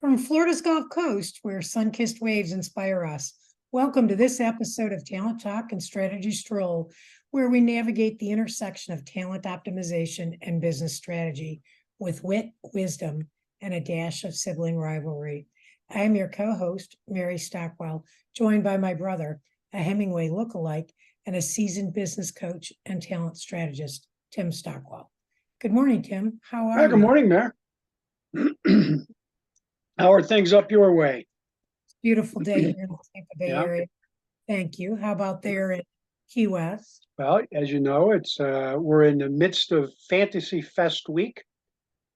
From Florida's Gulf Coast, where sun-kissed waves inspire us, welcome to this episode of Talent Talk and Strategy Stroll, where we navigate the intersection of talent optimization and business strategy with wit, wisdom, and a dash of sibling rivalry. I am your co-host, Mary Stockwell, joined by my brother, a Hemingway lookalike, and a seasoned business coach and talent strategist, Tim Stockwell. Good morning, Tim. How are you? Good morning, Mayor. How are things up your way? Beautiful day here in the Tampa Bay area. Thank you. How about there in Key West? Well, as you know, it's we're in the midst of Fantasy Fest week,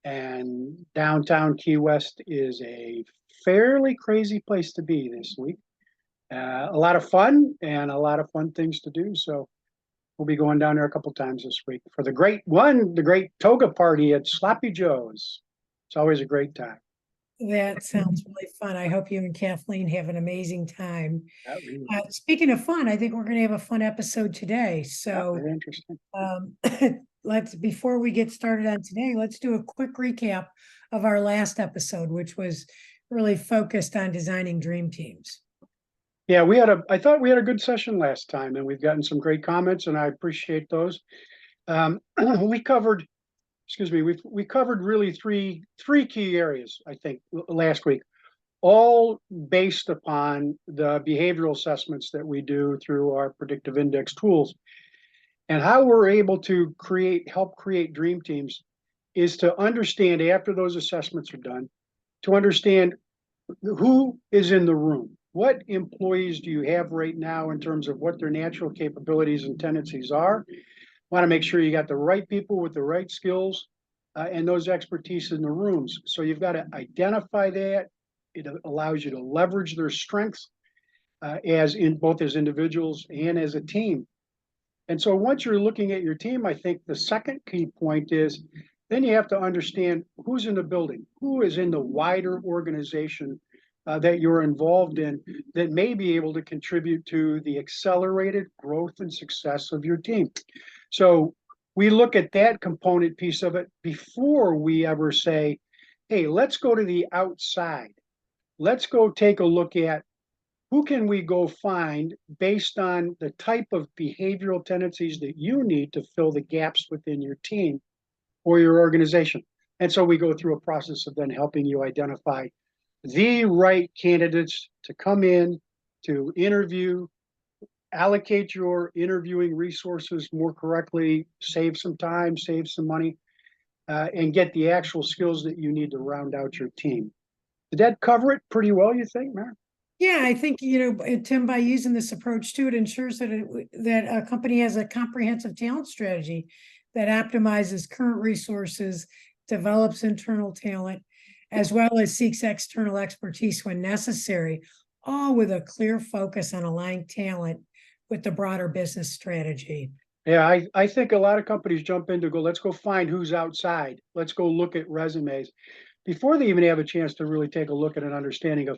and downtown Key West is a fairly crazy place to be this week. A lot of fun and a lot of fun things to do. So we'll be going down there a couple times this week for the great toga party at Sloppy Joe's. It's always a great time. That sounds really fun. I hope you and Kathleen have an amazing time. Really. Speaking of fun, I think we're going to have a fun episode today. So very interesting. Before we get started on today, let's do a quick recap of our last episode, which was really focused on designing dream teams. Yeah, I thought we had a good session last time, and we've gotten some great comments, and I appreciate those. We covered really three key areas, I think, last week, all based upon the behavioral assessments that we do through our Predictive Index tools. And how we're able to help create dream teams is to understand, after those assessments are done, to understand who is in the room. What employees do you have right now in terms of what their natural capabilities and tendencies are? Want to make sure you got the right people with the right skills and those expertise in the rooms. So you've got to identify that. It allows you to leverage their strengths both as individuals and as a team. And so once you're looking at your team, I think the second key point is then you have to understand who's in the building, who is in the wider organization that you're involved in that may be able to contribute to the accelerated growth and success of your team. So we look at that component piece of it before we ever say, hey, let's go to the outside. Let's go take a look at who can we go find based on the type of behavioral tendencies that you need to fill the gaps within your team or your organization. And so we go through a process of then helping you identify the right candidates to come in, to interview, allocate your interviewing resources more correctly, save some time, save some money, and get the actual skills that you need to round out your team. Did that cover it pretty well, you think, Mary? Yeah, I think, Tim, by using this approach too, it ensures that that a company has a comprehensive talent strategy that optimizes current resources, develops internal talent, as well as seeks external expertise when necessary, all with a clear focus on aligning talent with the broader business strategy. Yeah, I think a lot of companies jump in to go, let's go find who's outside. Let's go look at resumes before they even have a chance to really take a look at an understanding of,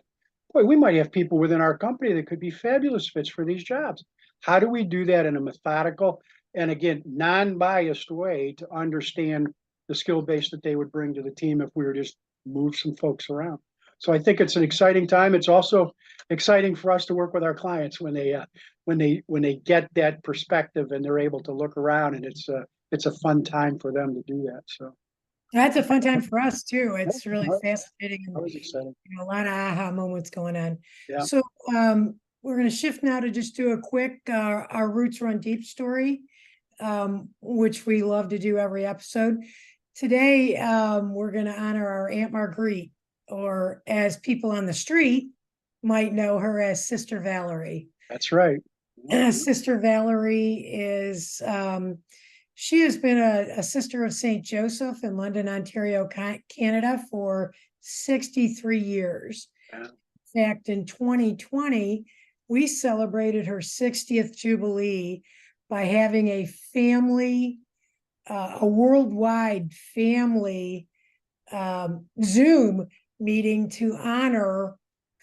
boy, we might have people within our company that could be fabulous fits for these jobs. How do we do that in a methodical and, again, non-biased way to understand the skill base that they would bring to the team if we were just move some folks around? So I think it's an exciting time. It's also exciting for us to work with our clients when they get that perspective and they're able to look around, and it's a fun time for them to do that. So that's a fun time for us too. It's really fascinating. That was exciting. A lot of aha moments going on. Yeah. So we're going to shift now to just do a quick our Roots Run Deep story, which we love to do every episode. Today, we're going to honor our Aunt Marguerite, or as people on the street might know her as Sister Valerie. That's right. Sister Valerie is, she has been a sister of St. Joseph in London, Ontario, Canada for 63 years. Yeah. In fact, in 2020, we celebrated her 60th Jubilee by having a worldwide family Zoom meeting to honor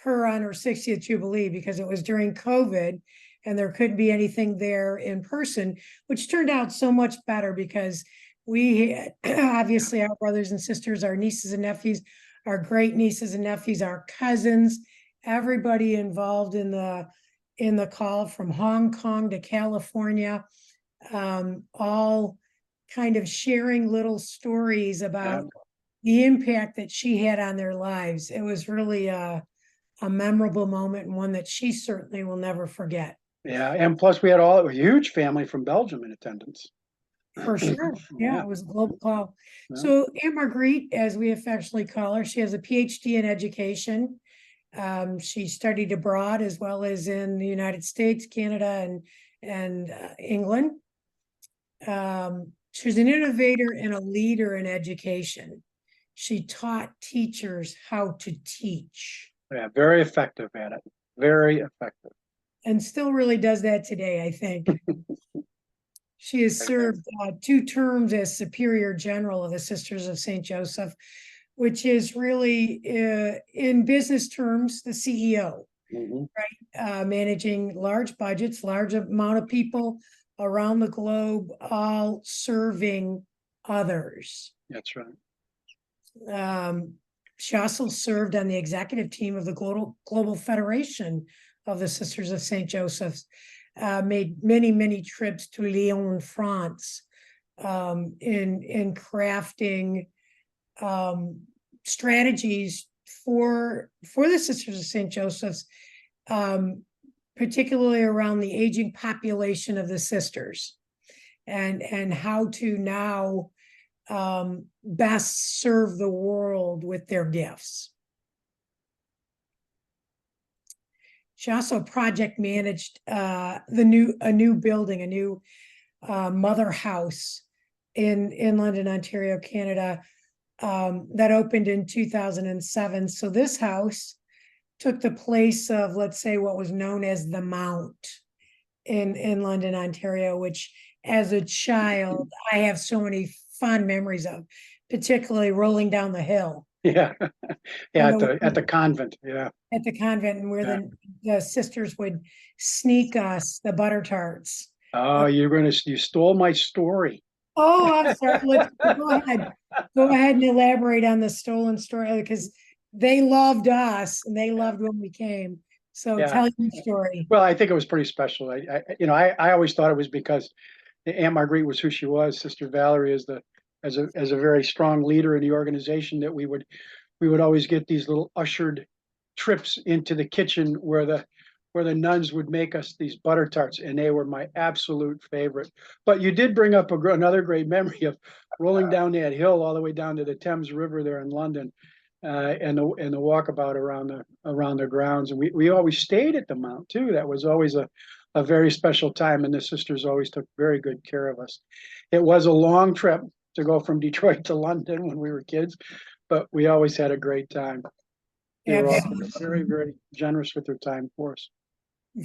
her on her 60th Jubilee, because it was during COVID and there couldn't be anything there in person, which turned out so much better because we obviously, our brothers and sisters, our nieces and nephews our great nieces and nephews, our cousins, everybody involved in the call from Hong Kong to California, all kind of sharing little stories about the impact that she had on their lives. It was really a memorable moment, and one that she certainly will never forget. Yeah, and plus we had a huge family from Belgium in attendance. For sure. Yeah, it was a global call. Yeah. So Aunt Marguerite, as we affectionately call her, she has a PhD in education. She studied abroad as well as in the United States, Canada, and England. She's an innovator and a leader in education. She taught teachers how to teach. Yeah, very effective at it. Very effective. And still really does that today, I think. She has served 2 terms as Superior General of the Sisters of St. Joseph, which is really, in business terms, the CEO, right? Managing large budgets, large amount of people around the globe, all serving others. That's right. She also served on the executive team of the Global Federation of the Sisters of St. Joseph's. Made many trips to Lyon, France, in crafting strategies for the Sisters of St. Joseph's, particularly around the aging population of the sisters, and how to now best serve the world with their gifts. She also project managed a new building, a new mother house in London, Ontario, Canada, that opened in 2007. So this house took the place of, let's say, what was known as the Mount in London, Ontario, which as a child, I have so many fond memories of, particularly rolling down the hill. Yeah, yeah, at the convent, yeah. At the convent, and where the sisters would sneak us the butter tarts. Oh, you stole my story. Oh, I'm sorry. Let's go ahead. Go ahead and elaborate on the stolen story, because they loved us and they loved when we came. So tell your story. Well, I think it was pretty special. I always thought it was because Aunt Marguerite was who she was. Sister Valerie is as a very strong leader in the organization, that we would always get these little ushered trips into the kitchen where the nuns would make us these butter tarts, and they were my absolute favorite. But you did bring up another great memory of rolling down that hill all the way down to the Thames River there in London, and the walkabout around the grounds. And we always stayed at the Mount too. That was always a very special time, and the sisters always took very good care of us. It was a long trip to go from Detroit to London when we were kids, but we always had a great time. They were all very, very generous with their time for us.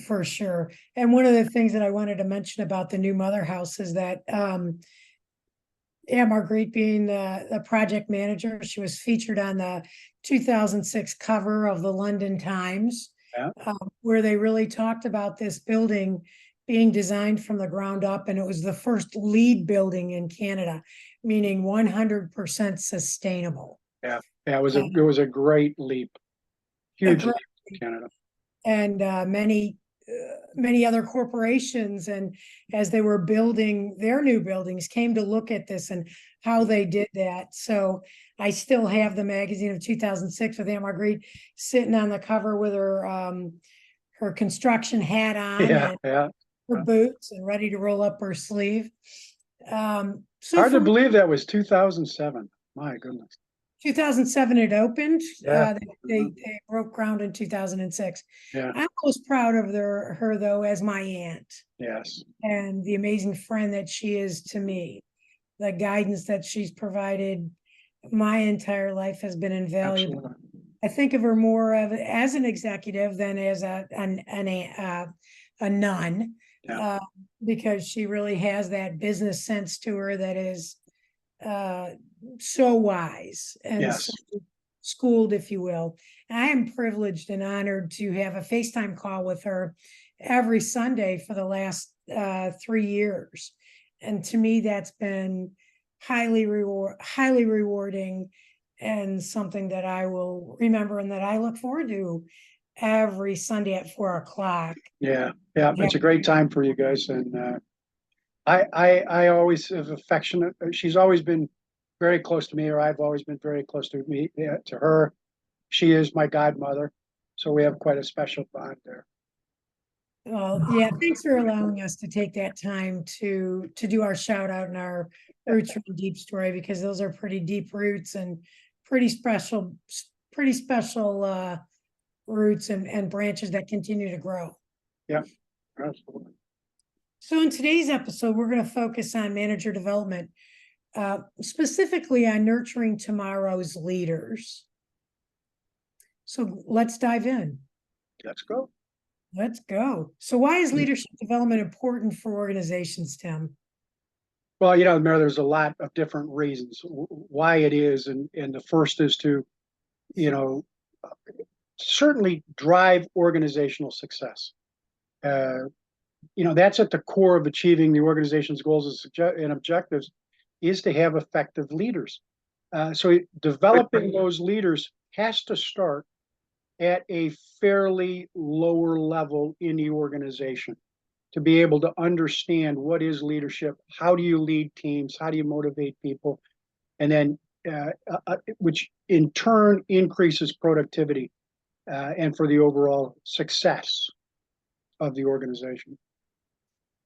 For sure. And one of the things that I wanted to mention about the new mother house is that Aunt Marguerite, being the project manager, she was featured on the 2006 cover of the London Times, where they really talked about this building being designed from the ground up, and it was the first LEED building in Canada, meaning 100% sustainable. Yeah, it was a great leap, huge leap in Canada. And many other corporations, and as they were building their new buildings, came to look at this and how they did that. So I still have the magazine of 2006 with Aunt Marguerite sitting on the cover with her construction hat on, and her boots, and ready to roll up her sleeve. So hard to believe that was 2007. My goodness. 2007 it opened. They broke ground in 2006. I'm most proud of her though, as my aunt. Yes. And the amazing friend that she is to me. The guidance that she's provided my entire life has been invaluable. Absolutely. I think of her more as an executive than as a nun, because she really has that business sense to her that is so wise and so schooled, if you will. I am privileged and honored to have a FaceTime call with her every Sunday for the last 3 years. And to me, that's been highly rewarding and something that I will remember and that I look forward to every Sunday at 4 o'clock. Yeah, it's a great time for you guys, and I always have affectionate. She's always been very close to me, or I've always been very close to me, to her. She is my godmother, so we have quite a special bond there. Well, yeah, thanks for allowing us to take that time to do our shout out and our roots from deep story, because those are pretty deep roots and pretty special, pretty special roots and branches that continue to grow. Yeah, absolutely. So in today's episode, we're going to focus on manager development, specifically on nurturing tomorrow's leaders. So let's dive in. Let's go. Let's go. So why is leadership development important for organizations, Tim? Well, Mary, there's a lot of different reasons why it is, and the first is to, certainly drive organizational success. That's at the core of achieving the organization's goals and objectives, is to have effective leaders. So developing those leaders has to start at a fairly lower level in the organization, to be able to understand what is leadership, how do you lead teams, how do you motivate people, and then which in turn increases productivity and for the overall success of the organization.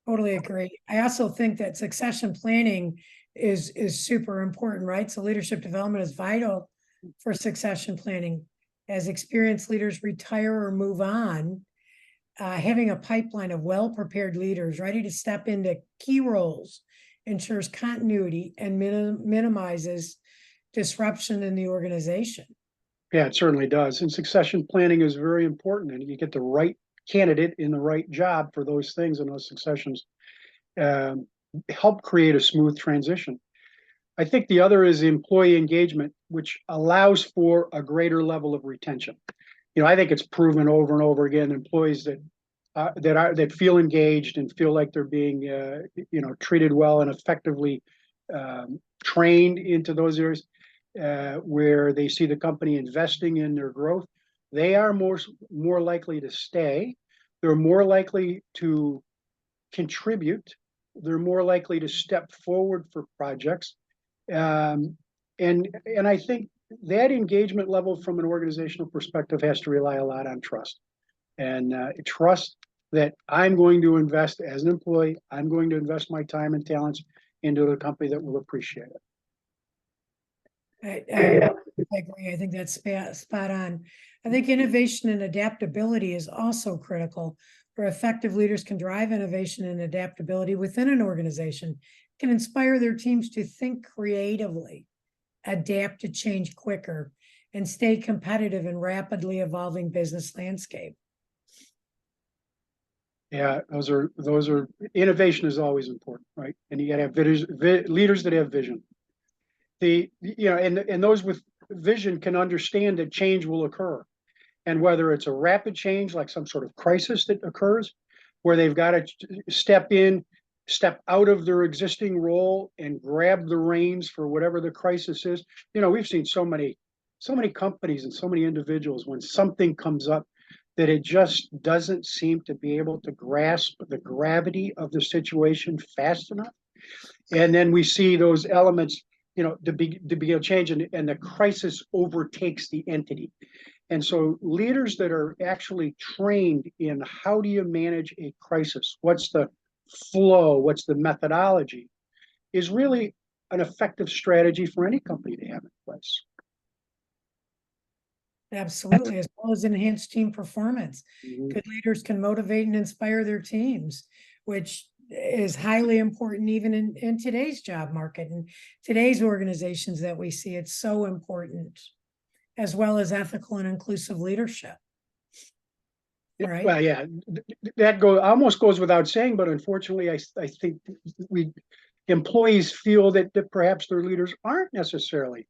Totally agree. I also think that succession planning is super important, right? So leadership development is vital for succession planning. As experienced leaders retire or move on, having a pipeline of well-prepared leaders ready to step into key roles ensures continuity and minimizes disruption in the organization. Yeah, it certainly does. And succession planning is very important. And you get the right candidate in the right job for those things, and those successions help create a smooth transition. I think the other is employee engagement, which allows for a greater level of retention. I think it's proven over and over again, employees that feel engaged and feel like they're being treated well and effectively trained into those areas where they see the company investing in their growth, they are more likely to stay. They're more likely to contribute. They're more likely to step forward for projects. And I think that engagement level from an organizational perspective has to rely a lot on trust. And trust that I'm going to invest as an employee, I'm going to invest my time and talents into a company that will appreciate it. I agree. I think that's spot on. I think innovation and adaptability is also critical, where effective leaders can drive innovation and adaptability within an organization, can inspire their teams to think creatively, adapt to change quicker, and stay competitive in rapidly evolving business landscape. Yeah, those are innovation is always important, right? And you got to have leaders that have vision. And those with vision can understand that change will occur, and whether it's a rapid change like some sort of crisis that occurs, where they've got to step out of their existing role and grab the reins for whatever the crisis is. We've seen so many companies and so many individuals, when something comes up that it just doesn't seem to be able to grasp the gravity of the situation fast enough, and then we see those elements to begin to change, and the crisis overtakes the entity. And so leaders that are actually trained in how do you manage a crisis, what's the flow, what's the methodology, is really an effective strategy for any company to have in place. Absolutely, as well as enhance team performance. Mm-hmm. Good leaders can motivate and inspire their teams, which is highly important even in today's job market and today's organizations that we see. It's so important, as well as ethical and inclusive leadership. Right? Well, yeah, that almost goes without saying, but unfortunately, I think employees feel that perhaps their leaders aren't necessarily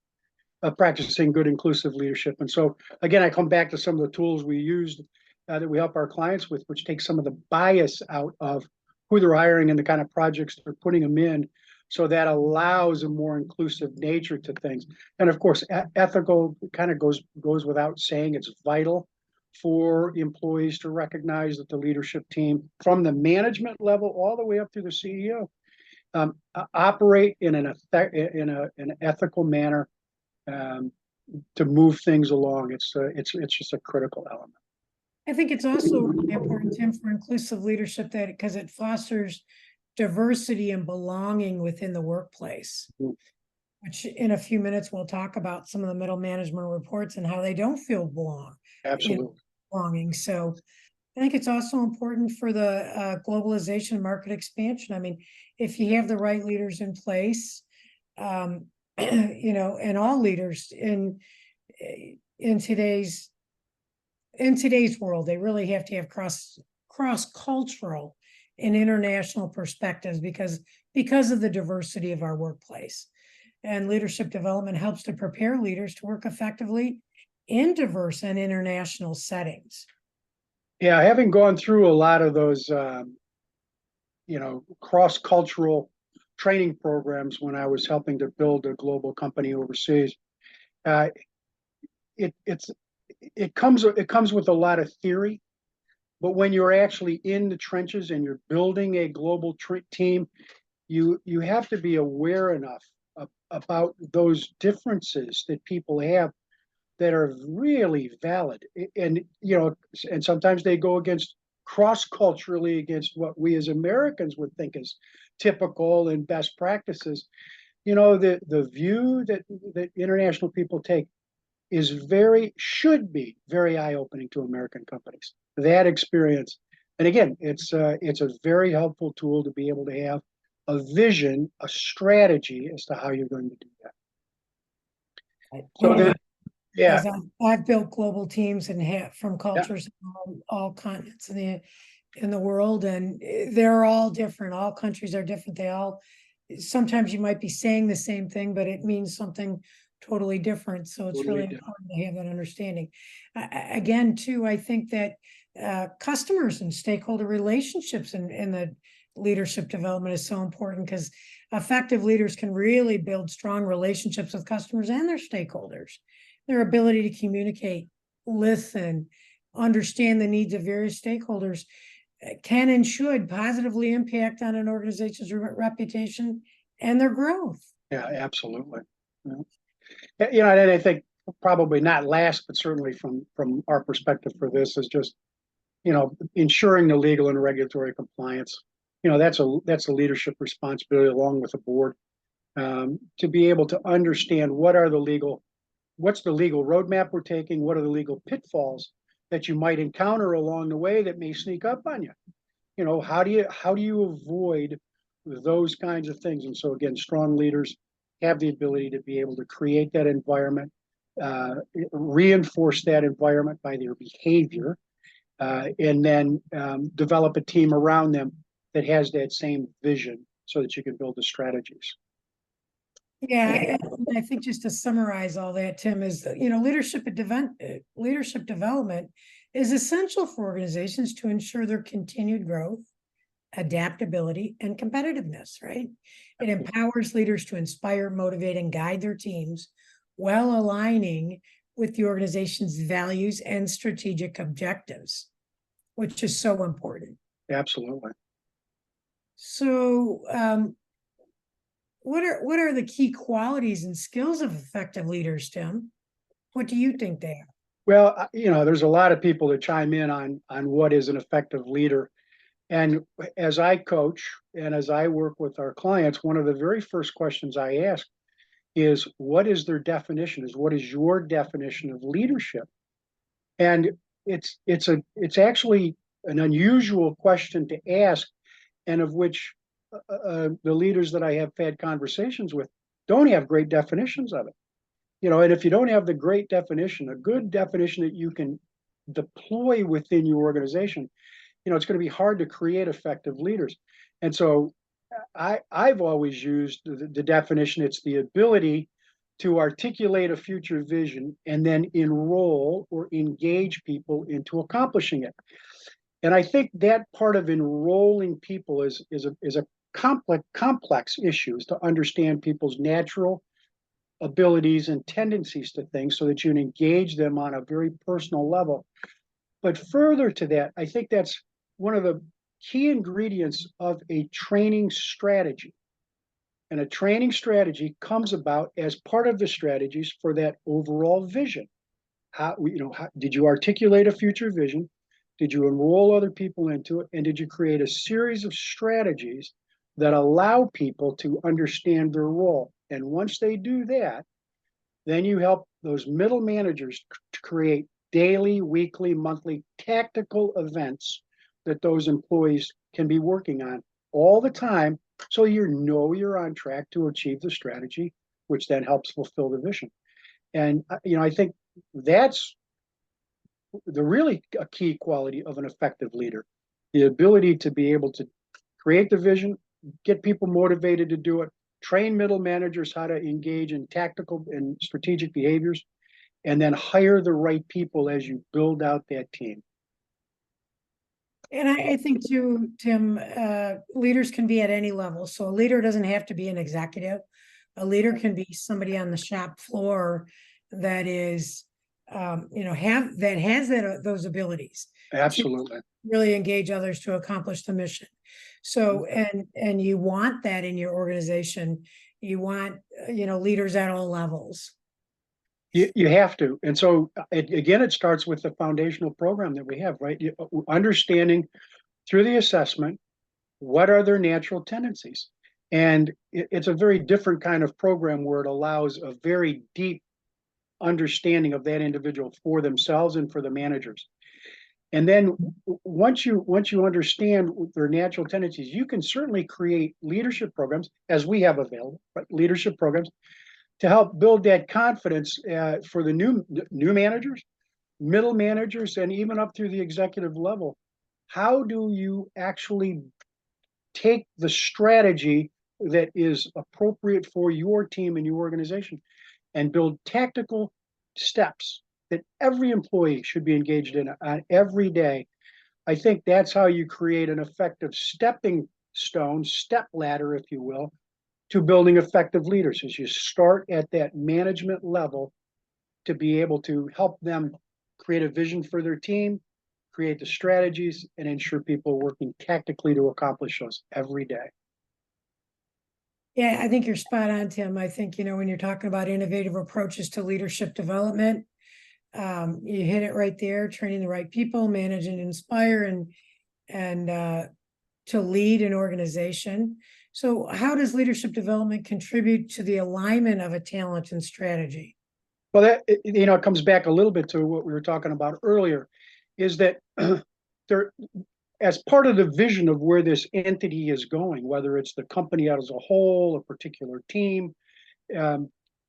practicing good inclusive leadership. And so again, I come back to some of the tools we used that we help our clients with, which take some of the bias out of who they're hiring and the kind of projects they're putting them in, So that allows a more inclusive nature to things. And of course, ethical kind of goes without saying. It's vital for employees to recognize that the leadership team, from the management level all the way up to the CEO, operate in an ethical manner to move things along. It's just a critical element. I think it's also really important, Tim, for inclusive leadership that because it fosters diversity and belonging within the workplace, which in a few minutes we'll talk about some of the middle management reports and how they don't feel Absolutely. belonging. So I think it's also important for the globalization and market expansion. I mean, if you have the right leaders in place, and all leaders in today's world, they really have to have cross-cultural and international perspectives because of the diversity of our workplace. And leadership development helps to prepare leaders to work effectively in diverse and international settings. Yeah, having gone through a lot of those, cross-cultural training programs when I was helping to build a global company overseas, it comes with a lot of theory, but when you're actually in the trenches and you're building a global team, you have to be aware enough about those differences that people have that are really valid, and and sometimes they go against cross-culturally against what we as Americans would think is typical and best practices. The view that international people take should be very eye-opening to American companies. That experience, and again, it's a very helpful tool to be able to have a vision, a strategy as to how you're going to do that. So then, yeah, I've built global teams and from yeah, cultures all continents in the world, and they're all different. All countries are different. Sometimes you might be saying the same thing, but it means something totally different. So it's totally really different. important to have that understanding. Again, too, I think that customers and stakeholder relationships in the leadership development is so important because effective leaders can really build strong relationships with customers and their stakeholders. Their ability to communicate, listen, understand the needs of various stakeholders can and should positively impact on an organization's reputation and their growth. Yeah, absolutely. Yeah. And I think probably not last, but certainly from our perspective for this is just, ensuring the legal and regulatory compliance. That's a leadership responsibility along with the board, to be able to understand what's the legal roadmap we're taking, what are the legal pitfalls that you might encounter along the way that may sneak up on you. How do you avoid those kinds of things? And so again, strong leaders have the ability to be able to create that environment, reinforce that environment by their behavior, and then develop a team around them that has that same vision so that you can build the strategies. Yeah, I think just to summarize all that, Tim, is leadership development is essential for organizations to ensure their continued growth, adaptability, and competitiveness, right? It empowers leaders to inspire, motivate, and guide their teams while aligning with the organization's values and strategic objectives, which is so important. Absolutely. So, what are the key qualities and skills of effective leaders, Tim? What do you think they are? Well, there's a lot of people that chime in on what is an effective leader. And as I coach and as I work with our clients, one of the very first questions I ask is, what is their definition? What is your definition of leadership? And it's actually an unusual question to ask, and of which the leaders that I have had conversations with don't have great definitions of it. And if you don't have the great definition, a good definition that you can deploy within your organization, it's going to be hard to create effective leaders. And so I've always used the definition. It's the ability to articulate a future vision and then enroll or engage people into accomplishing it. And I think that part of enrolling people is a complex issues to understand people's natural abilities and tendencies to things so that you can engage them on a very personal level. But further to that, I think that's one of the key ingredients of a training strategy. And a training strategy comes about as part of the strategies for that overall vision. Did you articulate a future vision? Did you enroll other people into it? And did you create a series of strategies that allow people to understand their role? And once they do that, then you help those middle managers to create daily, weekly, monthly tactical events that those employees can be working on all the time. So you're on track to achieve the strategy, which then helps fulfill the vision. And, I think that's the really a key quality of an effective leader, the ability to be able to create the vision, get people motivated to do it, train middle managers how to engage in tactical and strategic behaviors, and then hire the right people as you build out that team. And I think too, Tim, leaders can be at any level. So a leader doesn't have to be an executive. A leader can be somebody on the shop floor that is, has those abilities. Absolutely. To really engage others to accomplish the mission. So, and you want that in your organization. You want, leaders at all levels. You have to. And so, again, it starts with the foundational program that we have, right? Understanding through the assessment, what are their natural tendencies? And it's a very different kind of program where it allows a very deep understanding of that individual for themselves and for the managers. And then once you understand their natural tendencies, you can certainly create leadership programs, as we have available, right? Leadership programs to help build that confidence for the new managers, middle managers, and even up through the executive level. How do you actually take the strategy that is appropriate for your team and your organization and build tactical steps that every employee should be engaged in on every day? I think that's how you create an effective stepping stone, step ladder, if you will, to building effective leaders. As you start at that management level to be able to help them create a vision for their team, create the strategies, and ensure people are working tactically to accomplish those every day. Yeah, I think you're spot on, Tim. I think, when you're talking about innovative approaches to leadership development, you hit it right there, training the right people, manage and inspire, and to lead an organization. So how does leadership development contribute to the alignment of a talent and strategy? Well, that, it comes back a little bit to what we were talking about earlier, is that there, as part of the vision of where this entity is going, whether it's the company as a whole, a particular team,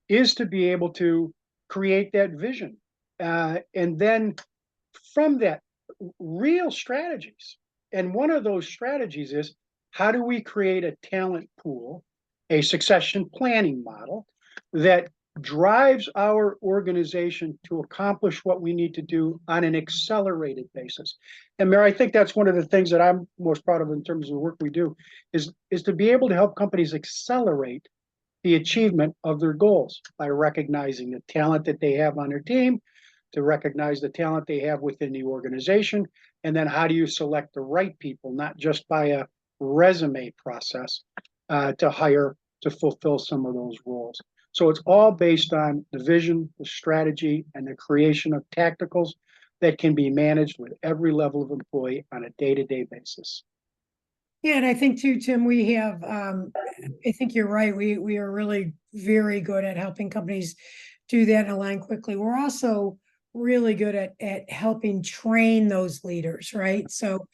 is to be able to create that vision. And then from that, real strategies. And one of those strategies is, how do we create a talent pool, a succession planning model that drives our organization to accomplish what we need to do on an accelerated basis? And Mary, I think that's one of the things that I'm most proud of in terms of the work we do, is to be able to help companies accelerate the achievement of their goals by recognizing the talent that they have on their team, to recognize the talent they have within the organization, and then how do you select the right people, not just by a resume process, to hire to fulfill some of those roles. So it's all based on the vision, the strategy, and the creation of tacticals that can be managed with every level of employee on a day-to-day basis. Yeah, and I think too, Tim, we have, I think you're right. We are really very good at helping companies do that and align quickly. We're also really good at helping train those leaders, right? So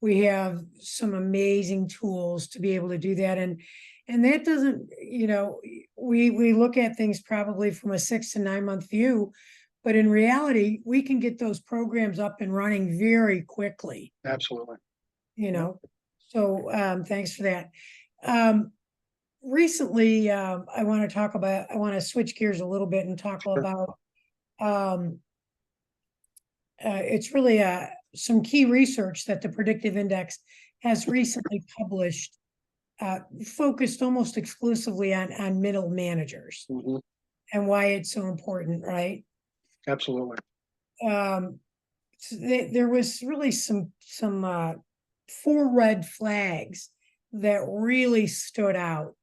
we have some amazing tools to be able to do that. And that doesn't, we look at things probably from a 6 to 9 month view, but in reality, we can get those programs up and running very quickly. Absolutely. So thanks for that. Recently, I want to switch gears a little bit and talk about, it's really some key research that the Predictive Index has recently published focused almost exclusively on middle managers Mhm. and why it's so important, right? Absolutely. So there was really some 4 red flags that really stood out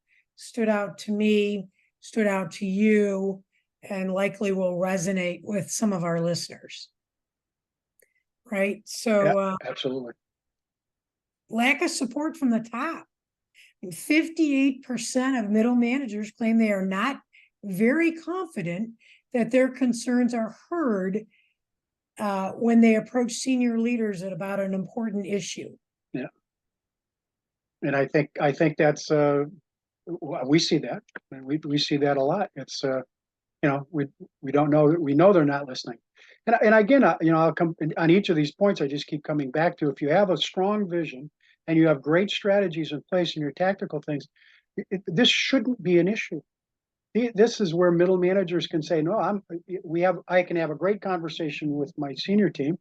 to me, stood out to you, and likely will resonate with some of our listeners, right? Yeah, So absolutely. lack of support from the top. 58% of middle managers claim they are not very confident that their concerns are heard when they approach senior leaders about an important issue. Yeah. And I think that's we see that. We see that a lot. It's we don't know, we know they're not listening. And again, I'll come on each of these points. I just keep coming back to, if you have a strong vision and you have great strategies in place in your tactical things, this shouldn't be an issue. This is where middle managers can say, no, I can have a great conversation with my senior team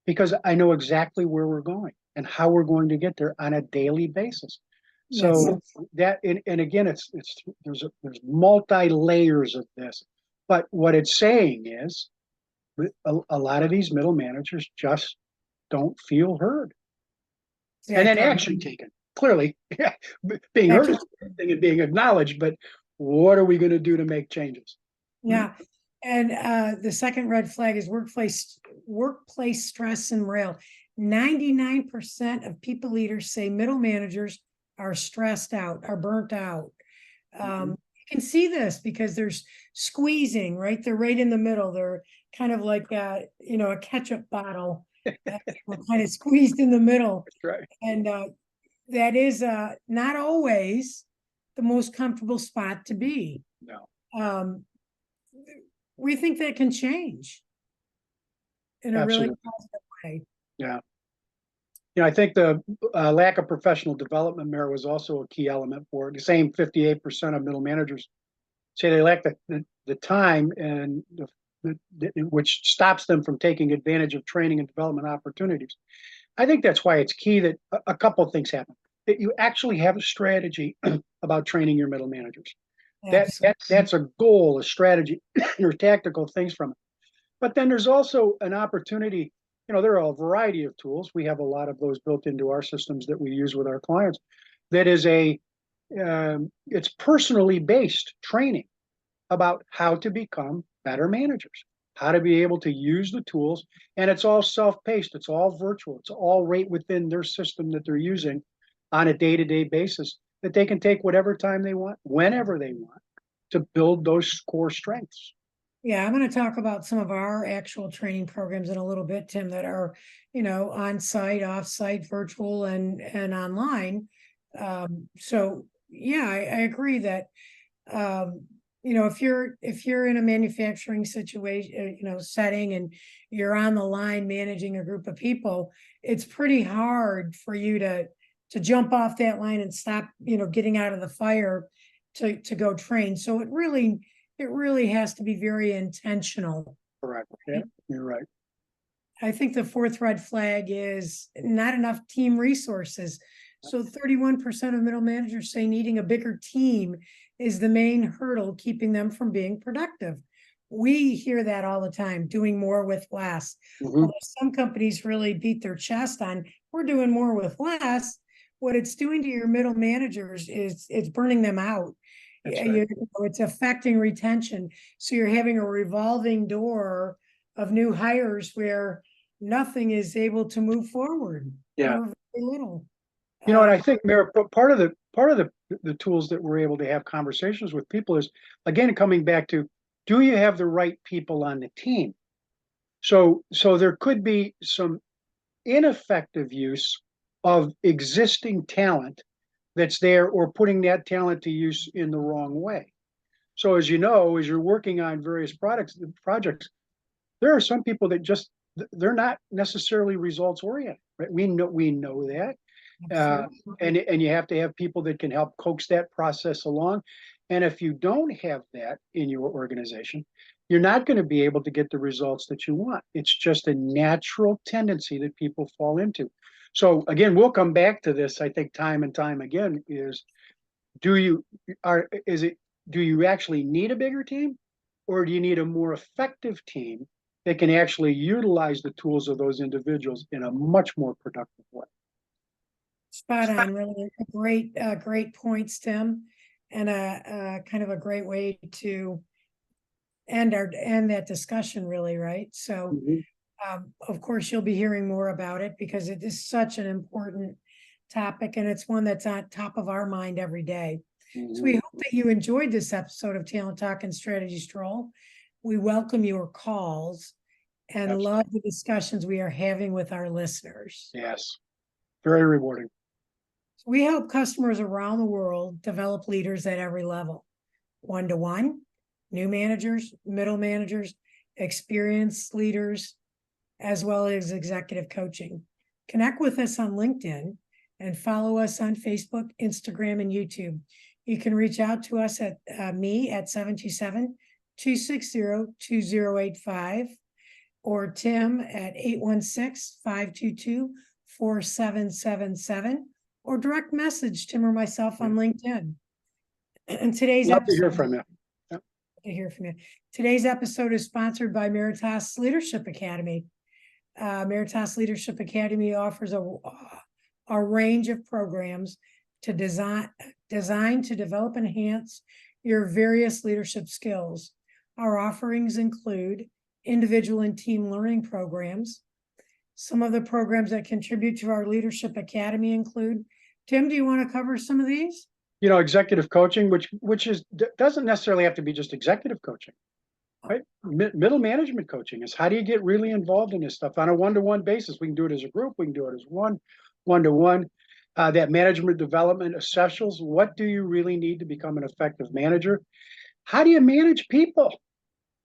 because I know exactly where we're going and how we're going to get there on a daily basis. Yes. So that, and again, there's multi layers of this, but what it's saying is a lot of these middle managers just don't feel heard, and then Exactly. action taken. Clearly, yeah, being heard Action. is one thing and being acknowledged, but what are we going to do to make changes? Yeah. And the second red flag is workplace stress and morale. 99% of people leaders say middle managers are stressed out, are burnt out. You can see this because there's squeezing, right? They're right in the middle. They're kind of like a ketchup bottle, kind of squeezed in the middle. Right. And that is not always the most comfortable spot to be. No. Um, we think that can change in a really Absolutely. positive way. Yeah. I think the lack of professional development, Mayor, was also a key element for it. The same 58% of middle managers say they lack the time and which stops them from taking advantage of training and development opportunities. I think that's why it's key that a couple of things happen. That you actually have a strategy about training your middle managers. That's a goal, a strategy, or tactical things from it. But then there's also an opportunity. There are a variety of tools. We have a lot of those built into our systems that we use with our clients. That is it's personally based training about how to become better managers, how to be able to use the tools. And it's all self-paced, it's all virtual, it's all right within their system that they're using on a day-to-day basis, that they can take whatever time they want, whenever they want, to build those core strengths. Yeah, I'm going to talk about some of our actual training programs in a little bit, Tim, that are, on site, off site, virtual, and online. So yeah, I agree that if you're in a manufacturing situation, setting, and you're on the line managing a group of people, it's pretty hard for you to jump off that line and stop, getting out of the fire to go train. So it really has to be very intentional. Correct. Yeah, you're right. I think the fourth red flag is not enough team resources. So 31% of middle managers say needing a bigger team is the main hurdle keeping them from being productive. We hear that all the time, doing more with less. Mhm. Some companies really beat their chest on, we're doing more with less. What it's doing to your middle managers is it's burning them out. That's right. It's affecting retention. So you're having a revolving door of new hires where nothing is able to move forward. Yeah. Or very little. And I think, Mayor, part of the tools that we're able to have conversations with people is, again, coming back to, do you have the right people on the team? So there could be some ineffective use of existing talent that's there, or putting that talent to use in the wrong way. So as you know, as you're working on various projects, there are some people that they're not necessarily results oriented, right? We know that. And you have to have people that can help coax that process along. And if you don't have that in your organization, you're not going to be able to get the results that you want. It's just a natural tendency that people fall into. So again, we'll come back to this, I think, time and time again, is do you actually need a bigger team, or do you need a more effective team that can actually utilize the tools of those individuals in a much more productive way? Spot on, really great points, Tim, and a kind of a great way to end that discussion, really, right? So, Mhm. of course, you'll be hearing more about it because it is such an important topic, and it's one that's on top of our mind every day. So we Mhm. hope that you enjoyed this episode of Talent Talk and Strategy Stroll. We welcome your calls and love the discussions we are having with our listeners. Yes, very rewarding. We help customers around the world develop leaders at every level, one-to-one, new managers, middle managers, experienced leaders, as well as executive coaching. Connect with us on LinkedIn and follow us on Facebook, Instagram, and YouTube. You can reach out to us at me at 727-260-2085 or Tim at 816-522-4777 or direct message Tim or myself on LinkedIn. And today's Love to hear episode, from you. to hear from you. Today's episode is sponsored by Meritas Leadership Academy. Meritas Leadership Academy offers a range of programs to designed to develop and enhance your various leadership skills. Our offerings include individual and team learning programs. Some of the programs that contribute to our Leadership Academy include, Tim, do you want to cover some of these? Executive coaching, which doesn't necessarily have to be just executive coaching, right? Middle management coaching is how do you get really involved in this stuff on a one-to-one basis? We can do it as a group. We can do it as one-to-one. That management development essentials. What do you really need to become an effective manager? How do you manage people?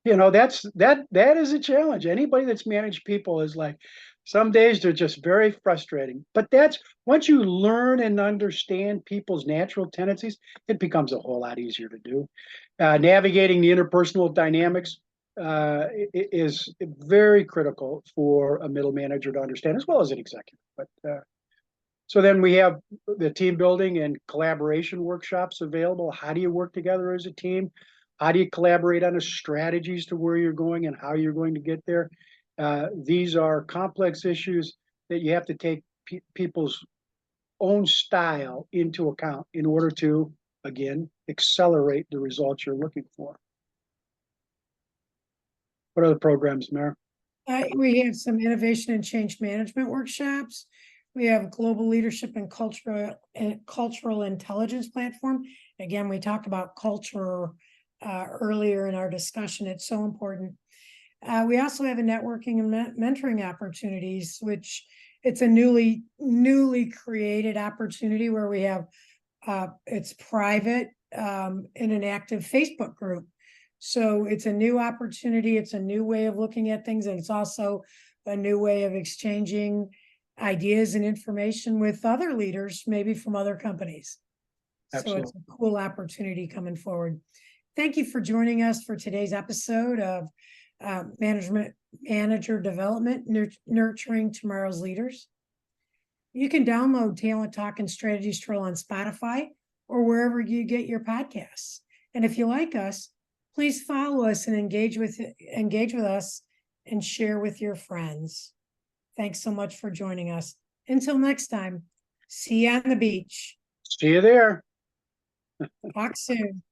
That is a challenge. Anybody that's managed people is like, some days they're just very frustrating. But that's once you learn and understand people's natural tendencies, it becomes a whole lot easier to do. Navigating the interpersonal dynamics is very critical for a middle manager to understand, as well as an executive. But so then we have the team building and collaboration workshops available. How do you work together as a team? How do you collaborate on the strategies to where you're going and how you're going to get there? These are complex issues that you have to take people's own style into account in order to, again, accelerate the results you're looking for. What are the programs, Mayor? We have some innovation and change management workshops. We have global leadership and cultural intelligence platform. Again, we talked about culture earlier in our discussion. It's so important. We also have a networking and mentoring opportunities, which it's a newly created opportunity where we have it's private in an active Facebook group. So it's a new opportunity. It's a new way of looking at things. And it's also a new way of exchanging ideas and information with other leaders, maybe from other companies. Absolutely. So it's a cool opportunity coming forward. Thank you for joining us for today's episode of Manager Development, Nurturing Tomorrow's Leaders. You can download Talent Talk and Strategy Stroll on Spotify or wherever you get your podcasts. And if you like us, please follow us and engage with us and share with your friends. Thanks so much for joining us. Until next time, see you on the beach. See you there. Talk soon.